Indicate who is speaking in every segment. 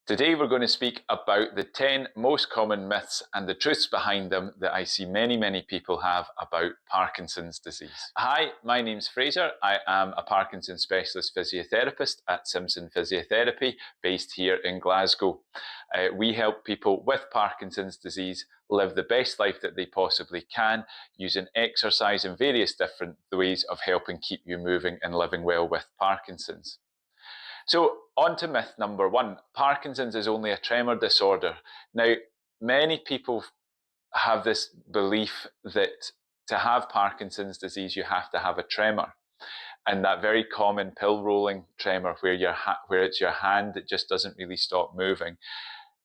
Speaker 1: Today we're going to speak about the 10 most common myths and the truths behind them that I see many people have about Parkinson's disease. Hi, my name's Fraser. I am a Parkinson's specialist physiotherapist at Simpson Physiotherapy based here in Glasgow. We help people with Parkinson's disease live the best life that they possibly can using exercise and various different ways of helping keep you moving and living well with Parkinson's. So on to myth number one, Parkinson's is only a tremor disorder. Now, many people have this belief that to have Parkinson's disease, you have to have a tremor. And that very common pill rolling tremor where it's your hand that just doesn't really stop moving.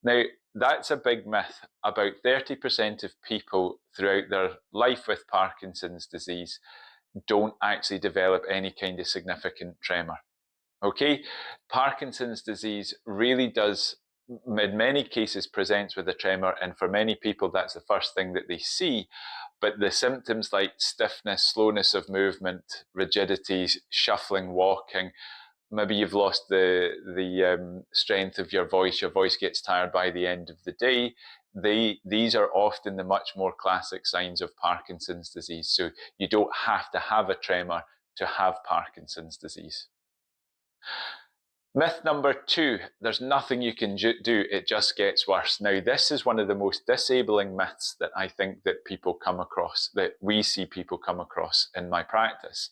Speaker 1: Now, that's a big myth. About 30% of people throughout their life with Parkinson's disease don't actually develop any kind of significant tremor. Okay, Parkinson's disease really does, in many cases, presents with a tremor, and for many people, that's the first thing that they see. But the symptoms like stiffness, slowness of movement, rigidity, shuffling, walking, maybe you've lost the strength of your voice gets tired by the end of the day. These are often the much more classic signs of Parkinson's disease. So you don't have to have a tremor to have Parkinson's disease. Myth number two, there's nothing you can do, it just gets worse. Now, this is one of the most disabling myths that I think that people come across, that we see people come across in my practice.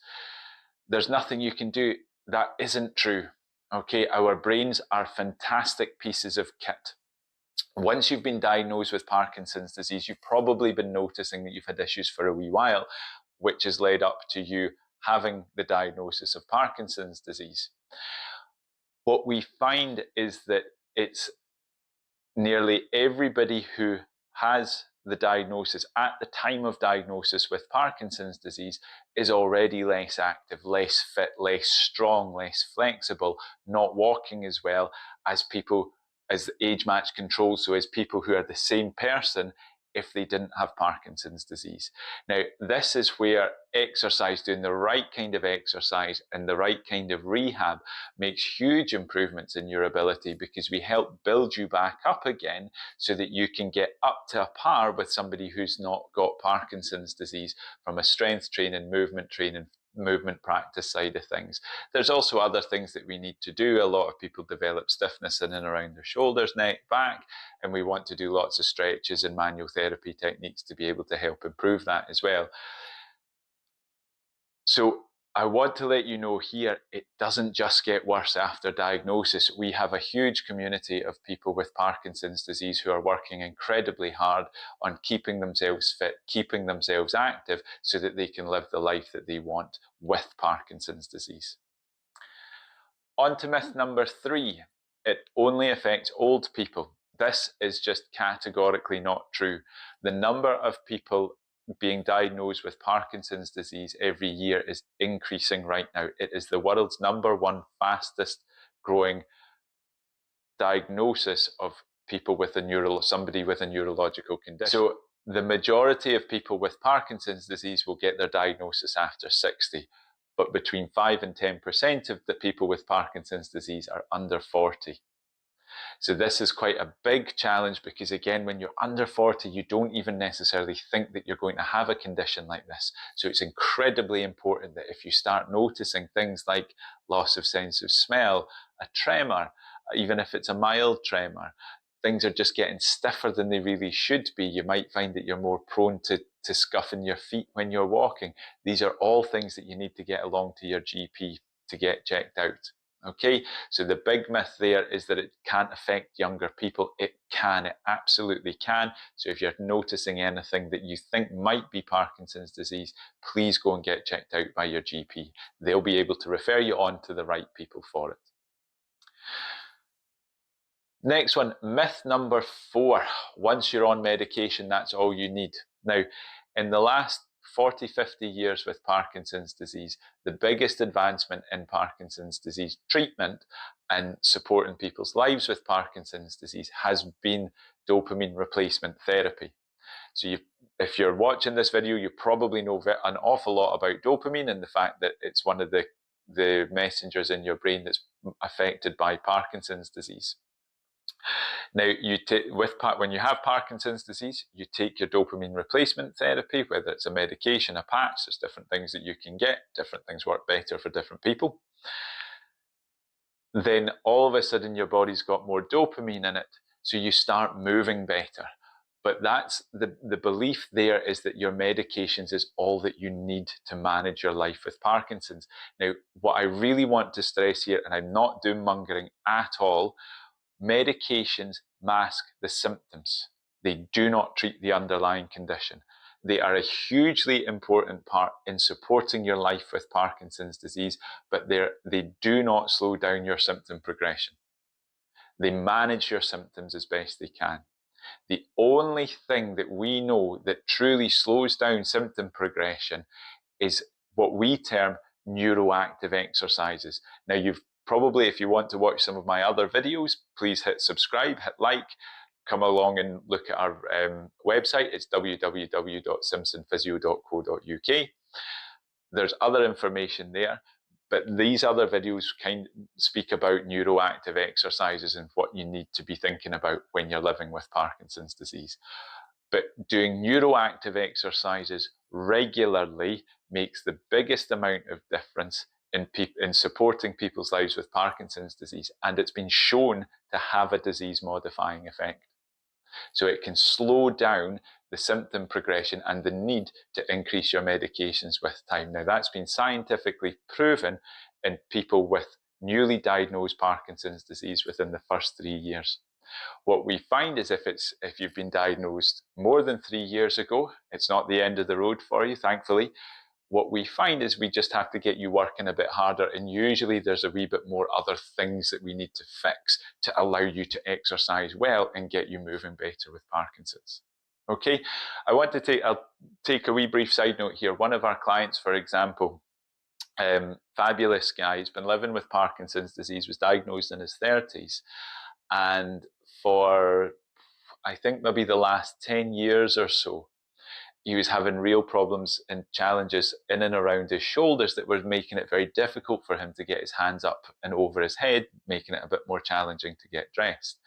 Speaker 1: There's nothing you can do. That isn't true. Okay, our brains are fantastic pieces of kit. Once you've been diagnosed with Parkinson's disease, you've probably been noticing that you've had issues for a wee while, which has led up to you having the diagnosis of Parkinson's disease. What we find is that it's nearly everybody who has the diagnosis at the time of diagnosis with Parkinson's disease is already less active, less fit, less strong, less flexible, not walking as well as people as age match control, so as people who are the same person if they didn't have Parkinson's disease. Now, this is where exercise, doing the right kind of exercise and the right kind of rehab makes huge improvements in your ability, because we help build you back up again so that you can get up to a par with somebody who's not got Parkinson's disease from a strength training, movement practice side of things. There's also other things that we need to do. A lot of people develop stiffness in and around their shoulders, neck, back, and we want to do lots of stretches and manual therapy techniques to be able to help improve that as well. So I want to let you know here, it doesn't just get worse after diagnosis. We have a huge community of people with Parkinson's disease who are working incredibly hard on keeping themselves fit, keeping themselves active so that they can live the life that they want with Parkinson's disease. On to myth number three, it only affects old people. This is just categorically not true. The number of people being diagnosed with Parkinson's disease every year is increasing right now. It is the world's #1 fastest growing diagnosis of people with somebody with a neurological condition. So the majority of people with Parkinson's disease will get their diagnosis after 60, but between 5 and 10% of the people with Parkinson's disease are under 40. So this is quite a big challenge, because again, when you're under 40, you don't even necessarily think that you're going to have a condition like this. So it's incredibly important that if you start noticing things like loss of sense of smell, a tremor, even if it's a mild tremor, things are just getting stiffer than they really should be. You might find that you're more prone to scuffing your feet when you're walking. These are all things that you need to get along to your GP to get checked out. Okay, so the big myth there is that it can't affect younger people. It can, it absolutely can. So if you're noticing anything that you think might be Parkinson's disease, please go and get checked out by your GP. They'll be able to refer you on to the right people for it. Next one, myth number 4. Once you're on medication, that's all you need. Now, in the last 40, 50 years with Parkinson's disease, the biggest advancement in Parkinson's disease treatment and supporting people's lives with Parkinson's disease has been dopamine replacement therapy. So if you're watching this video, you probably know an awful lot about dopamine and the fact that it's one of the messengers in your brain that's affected by Parkinson's disease. Now, when you have Parkinson's disease, you take your dopamine replacement therapy, whether it's a medication, a patch. There's different things that you can get. Different things work better for different people. Then all of a sudden your body's got more dopamine in it, so you start moving better. But that's the belief there, is that your medications is all that you need to manage your life with Parkinson's. Now, what I really want to stress here, and I'm not doom mongering at all, medications mask the symptoms. They do not treat the underlying condition. They are a hugely important part in supporting your life with Parkinson's disease, but they do not slow down your symptom progression. They manage your symptoms as best they can. The only thing that we know that truly slows down symptom progression is what we term neuroactive exercises. Now, you've probably, if you want to watch some of my other videos, please hit subscribe, hit like, come along and look at our website. It's www.simpsonphysio.co.uk. There's other information there, but these other videos speak about neuroactive exercises and what you need to be thinking about when you're living with Parkinson's disease. But doing neuroactive exercises regularly makes the biggest amount of difference in supporting people's lives with Parkinson's disease, and it's been shown to have a disease-modifying effect. So it can slow down the symptom progression and the need to increase your medications with time. Now, that's been scientifically proven in people with newly diagnosed Parkinson's disease within the first 3 years. What we find is if you've been diagnosed more than 3 years ago, it's not the end of the road for you, thankfully. What we find is we just have to get you working a bit harder, and usually there's a wee bit more other things that we need to fix to allow you to exercise well and get you moving better with Parkinson's. Okay, I'll take a wee brief side note here. One of our clients, for example, fabulous guy, he's been living with Parkinson's disease, was diagnosed in his 30s, and for I think maybe the last 10 years or so, he was having real problems and challenges in and around his shoulders that were making it very difficult for him to get his hands up and over his head, making it a bit more challenging to get dressed.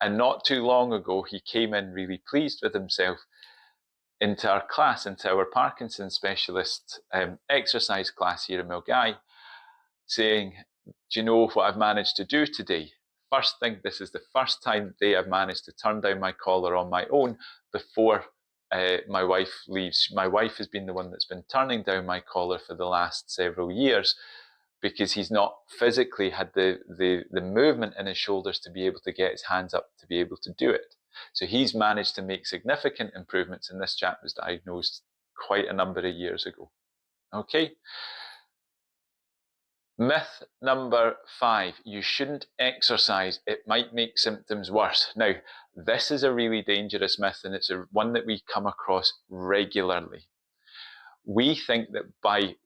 Speaker 1: And not too long ago, he came in really pleased with himself into our class, into our Parkinson's specialist exercise class here in Milgai, saying, "Do you know what I've managed to do today? First thing, this is the first time today I've managed to turn down my collar on my own before my wife leaves." My wife has been the one that's been turning down my collar for the last several years, because he's not physically had the movement in his shoulders to be able to get his hands up to be able to do it. So he's managed to make significant improvements, and this chap was diagnosed quite a number of years ago. Okay. Myth number 5, you shouldn't exercise, it might make symptoms worse. Now, this is a really dangerous myth, and it's one that we come across regularly. We think that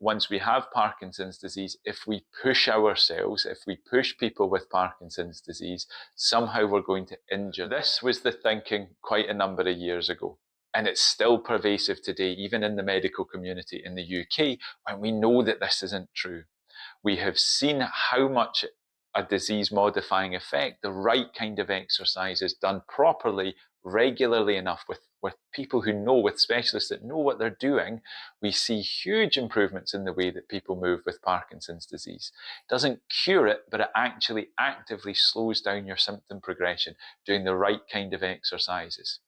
Speaker 1: once we have Parkinson's disease, if we push ourselves, if we push people with Parkinson's disease, somehow we're going to injure. This was the thinking quite a number of years ago, and it's still pervasive today, even in the medical community in the UK, when we know that this isn't true. We have seen how much a disease-modifying effect the right kind of exercise is done properly, regularly enough with people who know, with specialists that know what they're doing. We see huge improvements in the way that people move with Parkinson's disease. It doesn't cure it, but it actually actively slows down your symptom progression, doing the right kind of exercises.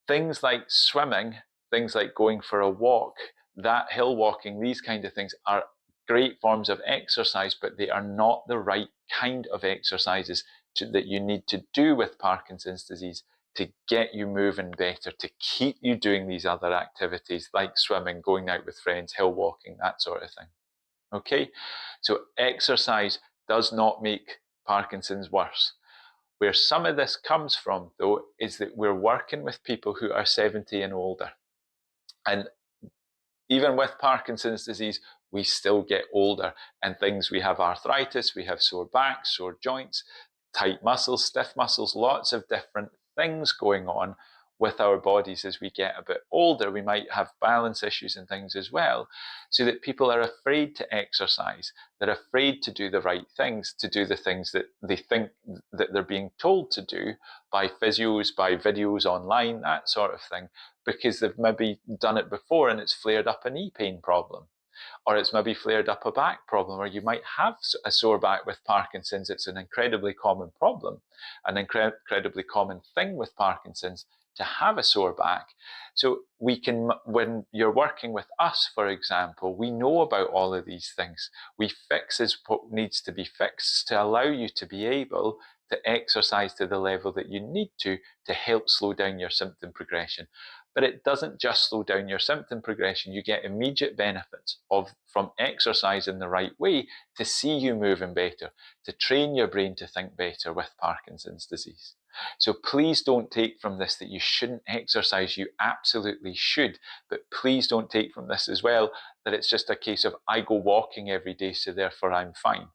Speaker 1: Things like swimming, things like going for a walk, that hill walking, these kind of things are great forms of exercise, but they are not the right kind of exercises that you need to do with Parkinson's disease to get you moving better, to keep you doing these other activities like swimming, going out with friends, hill walking, that sort of thing. Okay, so exercise does not make Parkinson's worse. Where some of this comes from, though, is that we're working with people who are 70 and older. And even with Parkinson's disease, we still get older, and we have arthritis, we have sore backs, sore joints, tight muscles, stiff muscles, lots of different things going on with our bodies as we get a bit older. We might have balance issues and things as well, so that people are afraid to exercise. They're afraid to do the right things, to do the things that they think that they're being told to do by physios, by videos online, that sort of thing, because they've maybe done it before and it's flared up a knee pain problem, or it's maybe flared up a back problem, or you might have a sore back with Parkinson's. It's an incredibly common problem, an incredibly common thing with Parkinson's to have a sore back. So we can, when you're working with us, for example, we know about all of these things. We fix what needs to be fixed to allow you to be able to exercise to the level that you need to help slow down your symptom progression. But it doesn't just slow down your symptom progression. You get immediate benefits from exercise in the right way to see you moving better, to train your brain to think better with Parkinson's disease. So please don't take from this that you shouldn't exercise. You absolutely should. But please don't take from this as well that it's just a case of I go walking every day, so therefore I'm fine.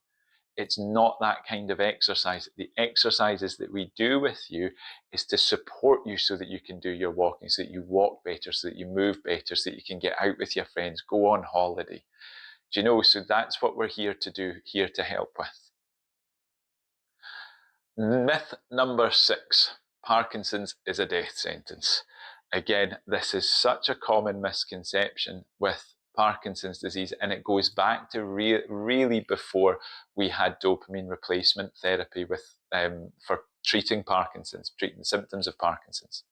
Speaker 1: It's not that kind of exercise. The exercises that we do with you is to support you so that you can do your walking, so that you walk better, so that you move better, so that you can get out with your friends, go on holiday. Do you know? So that's what we're here to do, here to help with. Myth number 6, Parkinson's is a death sentence. Again, this is such a common misconception with Parkinson's disease, and it goes back to really before we had dopamine replacement therapy for treating Parkinson's, treating symptoms of Parkinson's.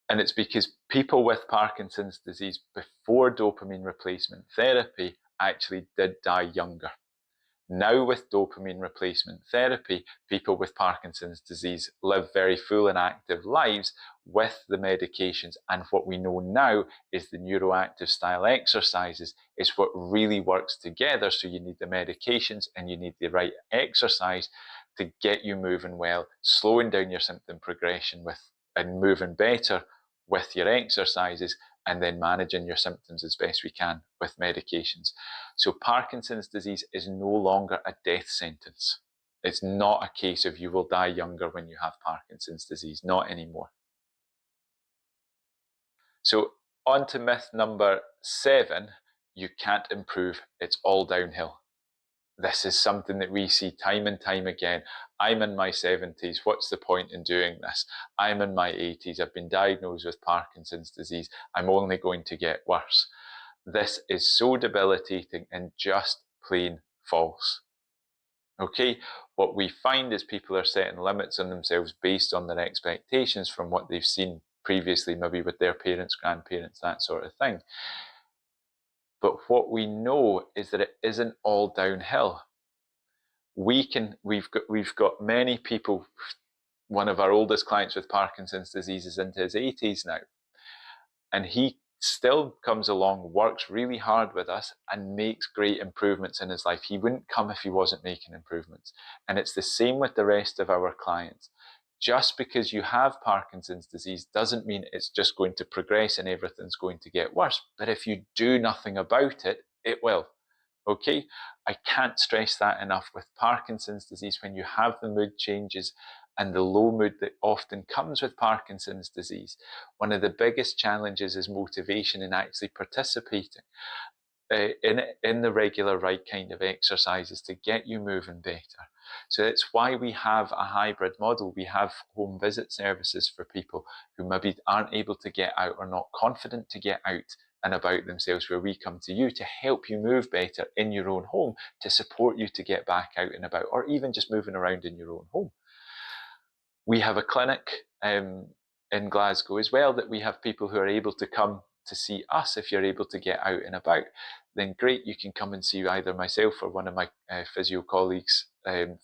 Speaker 1: And it's because people with Parkinson's disease before dopamine replacement therapy actually did die younger. Now, with dopamine replacement therapy, people with Parkinson's disease live very full and active lives with the medications. And what we know now is the neuroactive style exercises is what really works together. So you need the medications and you need the right exercise to get you moving well, slowing down your symptom progression and moving better with your exercises, and then managing your symptoms as best we can with medications. So Parkinson's disease is no longer a death sentence. It's not a case of you will die younger when you have Parkinson's disease, not anymore. So on to myth number 7, you can't improve, it's all downhill. This is something that we see time and time again. I'm in my 70s. What's the point in doing this? I'm in my 80s. I've been diagnosed with Parkinson's disease. I'm only going to get worse. This is so debilitating and just plain false. Okay, what we find is people are setting limits on themselves based on their expectations from what they've seen previously, maybe with thegot parents, grandparents, that sort of thing. But what we know is that it isn't all downhill. We've got many people. One of our oldest clients with Parkinson's disease is into his 80s now, and he still comes along, works really hard with us, and makes great improvements in his life. He wouldn't come if he wasn't making improvements. And it's the same with the rest of our clients. Just because you have Parkinson's disease doesn't mean it's just going to progress and everything's going to get worse. But if you do nothing about it, it will. Okay, I can't stress that enough. With Parkinson's disease, when you have the mood changes and the low mood that often comes with Parkinson's disease, one of the biggest challenges is motivation in actually participating in the regular right kind of exercises to get you moving better. So it's why we have a hybrid model. We have home visit services for people who maybe aren't able to get out or not confident to get out and about themselves, where we come to you to help you move better in your own home, to support you to get back out and about, or even just moving around in your own home. We have a clinic in Glasgow as well, that we have people who are able to come to see us. If you're able to get out and about, then great, you can come and see either myself or one of my physio colleagues,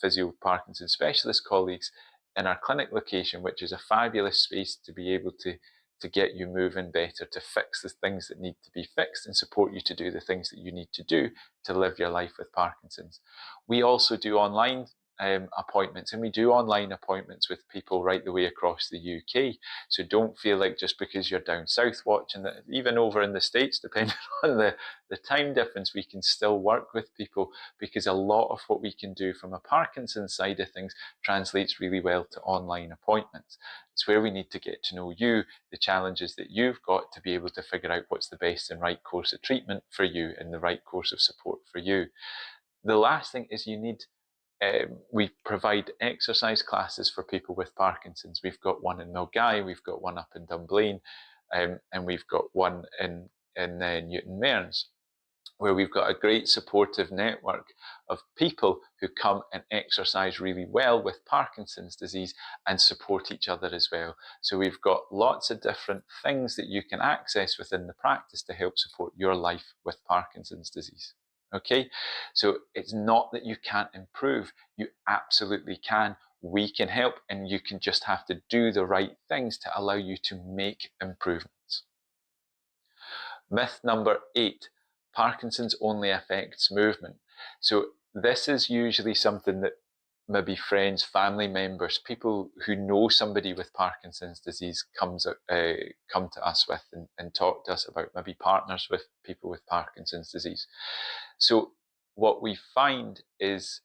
Speaker 1: physio Parkinson's specialist colleagues in our clinic location, which is a fabulous space to be able to get you moving better, to fix the things that need to be fixed and support you to do the things that you need to do to live your life with Parkinson's. We also do online appointments, and we do online appointments with people right the way across the UK. So don't feel like just because you're down south watching that, even over in the States, depending on the time difference, we can still work with people, because a lot of what we can do from a Parkinson's side of things translates really well to online appointments. It's where we need to get to know you, the challenges that you've got, to be able to figure out what's the best and right course of treatment for you and the right course of support for you. The last thing is we provide exercise classes for people with Parkinson's. We've got one in Milngavie, we've got one up in Dunblane, and we've got one in Newton Mearns, where we've got a great supportive network of people who come and exercise really well with Parkinson's disease and support each other as well. So we've got lots of different things that you can access within the practice to help support your life with Parkinson's disease. Okay, so it's not that you can't improve, you absolutely can. We can help, and you can just have to do the right things to allow you to make improvements. Myth number 8, Parkinson's only affects movement. So this is usually something that maybe friends, family members, people who know somebody with Parkinson's disease come to us with and talk to us about, maybe partners with people with Parkinson's disease. So what we find is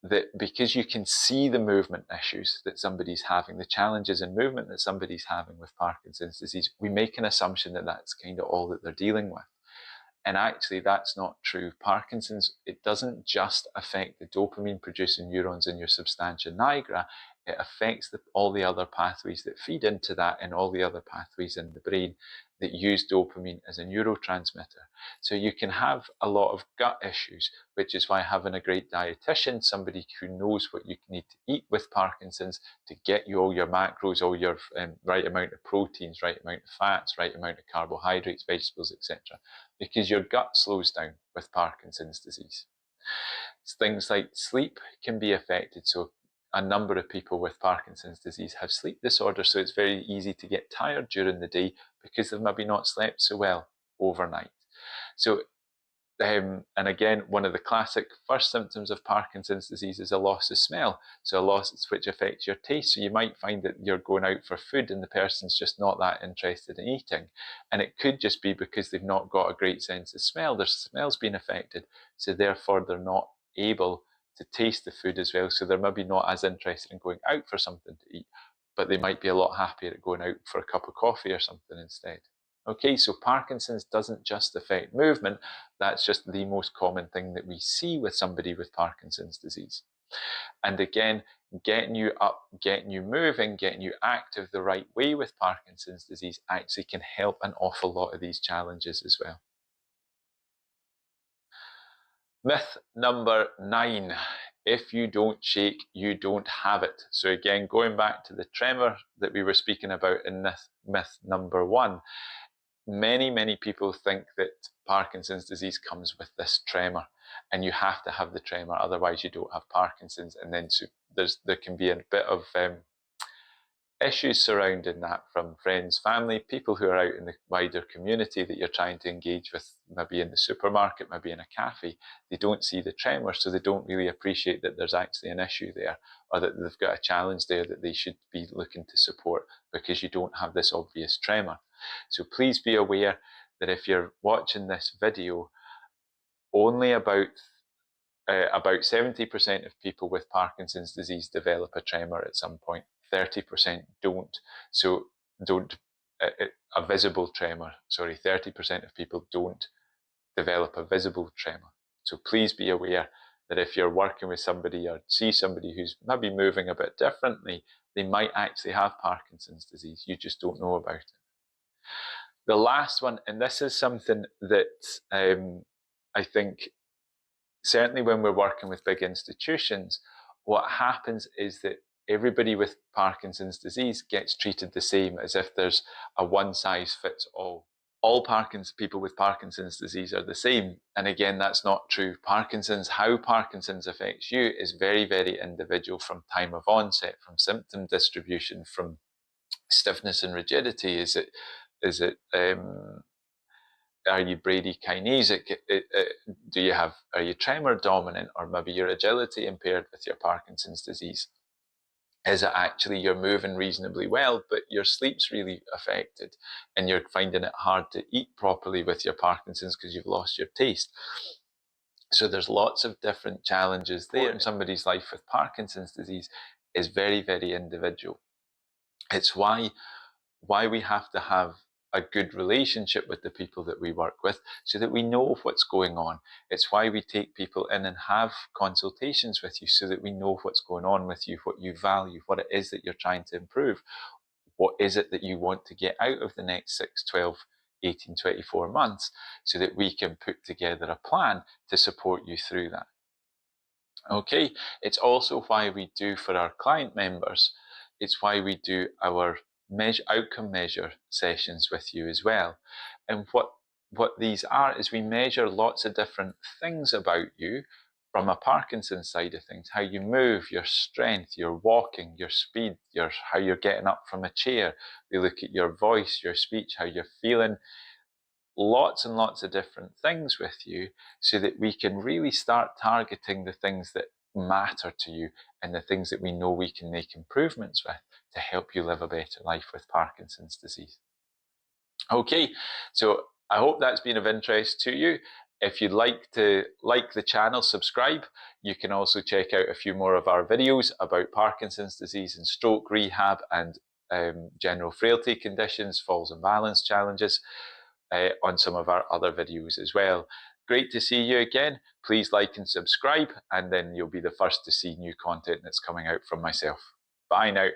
Speaker 1: that because you can see the movement issues that somebody's having, the challenges in movement that somebody's having with Parkinson's disease, we make an assumption that that's kind of all that they're dealing with. And actually, that's not true. Parkinson's, it doesn't just affect the dopamine producing neurons in your substantia nigra, it affects all the other pathways that feed into that and all the other pathways in the brain that use dopamine as a neurotransmitter. So you can have a lot of gut issues, which is why having a great dietitian, somebody who knows what you need to eat with Parkinson's to get you all your macros, all your right amount of proteins, right amount of fats, right amount of carbohydrates, vegetables, etc. Because your gut slows down with Parkinson's disease. Things like sleep can be affected. So a number of people with Parkinson's disease have sleep disorders, so it's very easy to get tired during the day because they've maybe not slept so well overnight. So, and again, one of the classic first symptoms of Parkinson's disease is a loss of smell. So a loss which affects your taste. So you might find that you're going out for food and the person's just not that interested in eating. And it could just be because they've not got a great sense of smell. Their smell's been affected, so therefore they're not able to taste the food as well. So they're maybe not as interested in going out for something to eat, but they might be a lot happier at going out for a cup of coffee or something instead. Okay, so Parkinson's doesn't just affect movement. That's just the most common thing that we see with somebody with Parkinson's disease. And again, getting you up, getting you moving, getting you active the right way with Parkinson's disease actually can help an awful lot of these challenges as well. Myth number 9. If you don't shake, you don't have it. So again, going back to the tremor that we were speaking about in myth number 1, many people think that Parkinson's disease comes with this tremor, and you have to have the tremor, otherwise you don't have Parkinson's. And then there can be a bit of issues surrounding that from friends, family, people who are out in the wider community that you're trying to engage with, maybe in the supermarket, maybe in a cafe. They don't see the tremor, so they don't really appreciate that there's actually an issue there, or that they've got a challenge there that they should be looking to support, because you don't have this obvious tremor. So please be aware that if you're watching this video, only about 70% of people with Parkinson's disease develop a tremor at some point. 30% don't. So a visible tremor. Sorry, 30% of people don't develop a visible tremor. So please be aware that if you're working with somebody or see somebody who's maybe moving a bit differently, they might actually have Parkinson's disease. You just don't know about it. The last one, and this is something that I think certainly when we're working with big institutions, what happens is that everybody with Parkinson's disease gets treated the same, as if there's a one-size-fits-all. All people with Parkinson's disease are the same. And again, that's not true. How Parkinson's affects you is very individual, from time of onset, from symptom distribution, from stiffness and rigidity. Is it are you bradykinesic? Are you tremor dominant, or maybe your agility impaired with your Parkinson's disease? Is it actually you're moving reasonably well, but your sleep's really affected and you're finding it hard to eat properly with your Parkinson's because you've lost your taste? So there's lots of different challenges there. Somebody's life with Parkinson's disease is very, very individual. It's why we have to have a good relationship with the people that we work with so that we know what's going on. It's why we take people in and have consultations with you so that we know what's going on with you, what you value, what it is that you're trying to improve, what is it that you want to get out of the next 6, 12, 18, 24 months, so that we can put together a plan to support you through that. Okay, it's also why we do for our client members, it's why we do our outcome measure sessions with you as well. And what these are is we measure lots of different things about you from a Parkinson's side of things: how you move, your strength, your walking, your speed, how you're getting up from a chair. We look at your voice, your speech, how you're feeling, lots and lots of different things with you, so that we can really start targeting the things that matter to you and the things that we know we can make improvements with to help you live a better life with Parkinson's disease. Okay, so I hope that's been of interest to you. If you'd like to like the channel, subscribe. You can also check out a few more of our videos about Parkinson's disease and stroke rehab and general frailty conditions, falls and balance challenges, on some of our other videos as well. Great to see you again. Please like and subscribe, and then you'll be the first to see new content that's coming out from myself. Bye now.